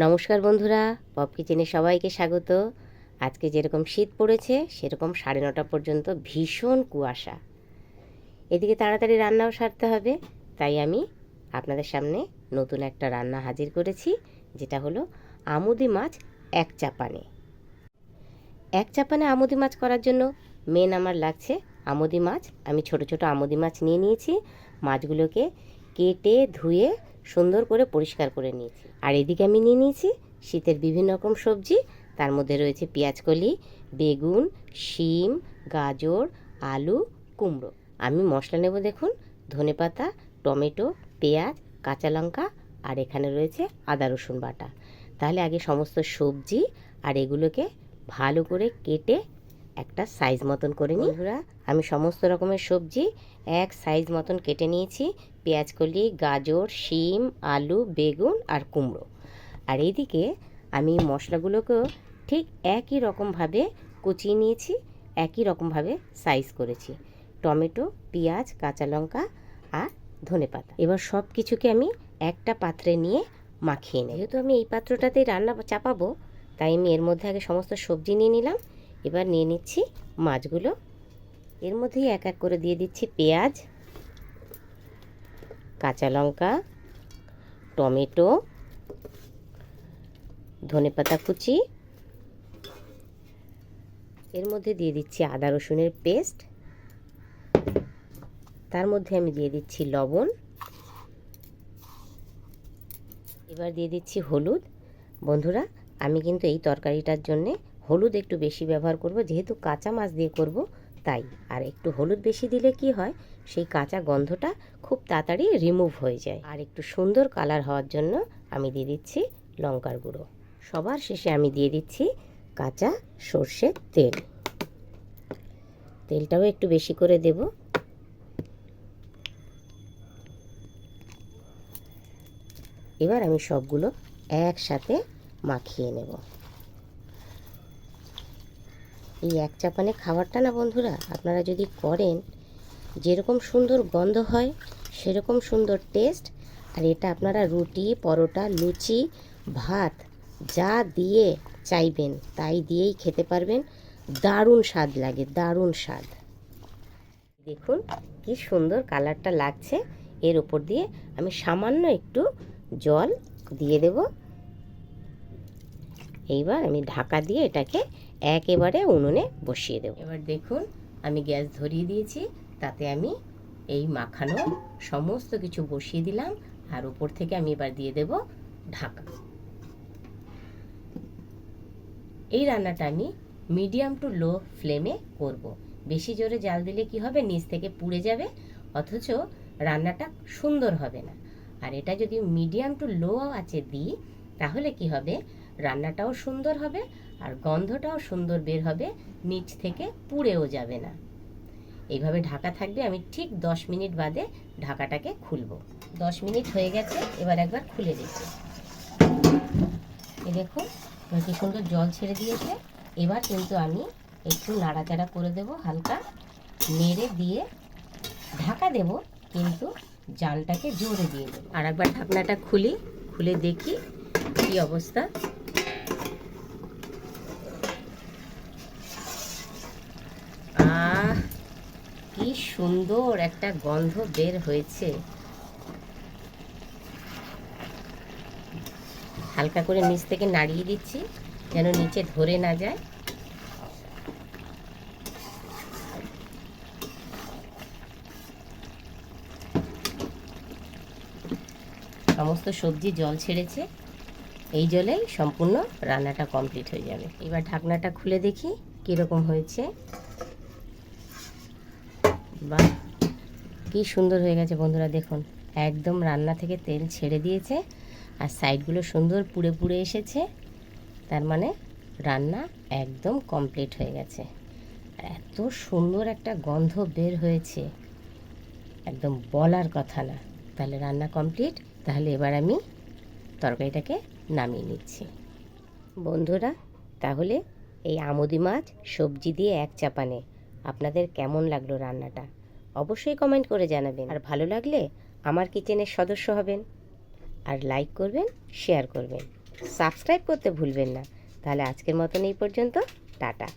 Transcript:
নমস্কার বন্ধুরা, পপ কিচেনে সবাইকে স্বাগত। আজকে যেরকম শীত পড়েছে সেরকম 9:30 পর্যন্ত ভীষণ কুয়াশা। এদিকে তাড়াতাড়ি রান্নাও সারতে হবে, তাই আমি আপনাদের সামনে নতুন একটা রান্না হাজির করেছি, যেটা হলো আমুদি মাছ এক চাপানে। এক চাপানে আমুদি মাছ করার জন্য মেন আমার লাগছে আমুদি মাছ। আমি ছোট ছোট আমুদি মাছ নিয়ে নিয়েছি। মাছগুলোকে কেটে ধুয়ে সুন্দর করে পরিষ্কার করে নিয়েছি। আর এদিকে আমি নিয়ে নিয়েছি শীতের বিভিন্ন রকম সবজি। তার মধ্যে রয়েছে পেঁয়াজকলি, বেগুন, শিম, গাজর, আলু, কুমড়ো। আমি মশলা নেব, দেখুন, ধনেপাতা, টমেটো, পেঁয়াজ, কাঁচা লঙ্কা, আর এখানে রয়েছে আদা রসুন বাটা। তাহলে আগে সমস্ত সবজি আর এগুলোকে ভালো করে কেটে একটা সাইজ মতন করে নিই। বন্ধুরা, আমি সমস্ত রকমের সবজি এক সাইজ মতন কেটে নিয়েছি। পেঁয়াজকলি, গাজর, শিম, আলু, বেগুন আর কুমড়ো। আর এইদিকে আমি মশলাগুলোকেও ঠিক একই রকমভাবে কুচিয়ে নিয়েছি, একই রকমভাবে সাইজ করেছি। টমেটো, পেঁয়াজ, কাঁচা লঙ্কা আর ধনেপাতা। এবার সব কিছুকে আমি একটা পাত্রে নিয়ে মাখিয়ে নেব। যেহেতু আমি এই পাত্রটাতেই রান্না চাপাবো, তাই আমি এর মধ্যে আগে সমস্ত সবজি নিয়ে নিলাম। এবার নিয়ে নিচ্ছি মাছগুলো। এর মধ্যেই এক এক করে দিয়ে দিচ্ছি পেঁয়াজ, কাঁচা লঙ্কা, টমেটো, ধনেপাতা কুচি। এর মধ্যে দিয়ে দিচ্ছি আদা রসুনের পেস্ট। তার মধ্যে আমি দিয়ে দিচ্ছি লবণ। এবার দিয়ে দিচ্ছি হলুদ। বন্ধুরা, আমি কিন্তু এই তরকারিটার জন্যে হলুদ একটু বেশি ব্যবহার করব, যেহেতু কাঁচা মাছ দিয়ে করব তাই। আর একটু হলুদ বেশি দিলে কি হয়, সেই কাঁচা গন্ধটা খুব তাড়াতাড়ি রিমুভ হয়ে যায়। আর একটু সুন্দর কালার হওয়ার জন্য আমি দিয়ে দিচ্ছি লঙ্কার গুঁড়ো। সবার শেষে আমি দিয়ে দিচ্ছি কাঁচা সর্ষের তেল। তেলটাও একটু বেশি করে দেব। এবার আমি সবগুলো একসাথে মাখিয়ে নেব। এই এক চাপানে খাবারটা না বন্ধুরা, আপনারা যদি করেন, যেরকম সুন্দর গন্ধ হয় সেরকম সুন্দর টেস্ট। আর এটা আপনারা রুটি, পরোটা, লুচি, ভাত যা দিয়ে চাইবেন তাই দিয়েই খেতে পারবেন। দারুণ স্বাদ লাগে, দারুণ স্বাদ। দেখুন কি সুন্দর কালারটা লাগছে। এর উপর দিয়ে আমি সামান্য একটু জল দিয়ে দেব। এইবার আমি ঢাকা দিয়ে এটাকে একেবারে উনুনে বসিয়ে দেব। এবার দেখুন আমি গ্যাস ধরিয়ে দিয়েছি, তাতে আমি এই মাখানো সমস্ত কিছু বসিয়ে দিলাম। আর উপর থেকে আমি এবার দিয়ে দেব ঢাকা। এই রান্নাটা আমি মিডিয়াম টু লো ফ্লেমে করব। বেশি জোরে জাল দিলে কি হবে, নিচ থেকে পুড়ে যাবে, অথচ রান্নাটা সুন্দর হবে না। আর এটা যদি মিডিয়াম টু লো আঁচে দিই, তাহলে কি হবে, রান্নাটাও সুন্দর হবে আর গন্ধটাও সুন্দর বের হবে, নিচ থেকে পুড়েও যাবে না। এইভাবে ঢাকা থাকবে। আমি ঠিক 10 মিনিট বাদে ঢাকাটাকে খুলব। 10 মিনিট হয়ে গেছে, এবার একবার খুলে দেখি। এই দেখুন কি সুন্দর জল ছেড়ে দিয়েছে। এবার কিন্তু আমি একটু নাড়াচাড়া করে দেব, হালকা নেড়ে দিয়ে ঢাকা দেব, কিন্তু জালটাকে জোরে দিয়ে দেব। আর একবার ঢাকনাটা খুলে দেখি কি অবস্থা। আহ, কি সুন্দর একটা গন্ধ বের হয়েছে। হালকা করে নিচ থেকে নাড়িয়ে দিচ্ছি যেন নিচে ধরে না যায়। সমস্ত সবজি জল ছেড়েছে, এই জলেই সম্পূর্ণ রান্নাটা কমপ্লিট হয়ে যাবে। এবার ঢাকনাটা খুলে দেখি কীরকম হয়েছে। বাহ, কি সুন্দর হয়ে গেছে বন্ধুরা, দেখুন একদম রান্না থেকে তেল ছেড়ে দিয়েছে আর সাইডগুলো সুন্দর পুড়ে পুড়ে এসেছে। তার মানে রান্না একদম কমপ্লিট হয়ে গেছে। এত সুন্দর একটা গন্ধ বের হয়েছে, একদম বলার কথা না। তাহলে রান্না কমপ্লিট। তাহলে এবার আমি তরকারিটাকে নামিয়ে নিচ্ছি। বন্ধুরা, তাহলে এই আমুদি মাছ সবজি দিয়ে এক চাপানে আপনাদের কেমন লাগলো রান্নাটা, অবশ্যই কমেন্ট করে জানাবেন। আর ভালো লাগলে আমার কিচেনের সদস্য হবেন, আর লাইক করবেন, শেয়ার করবেন। সাবস্ক্রাইব করতে ভুলবেন না। তাহলে আজকের মতন এই পর্যন্ত, টাটা।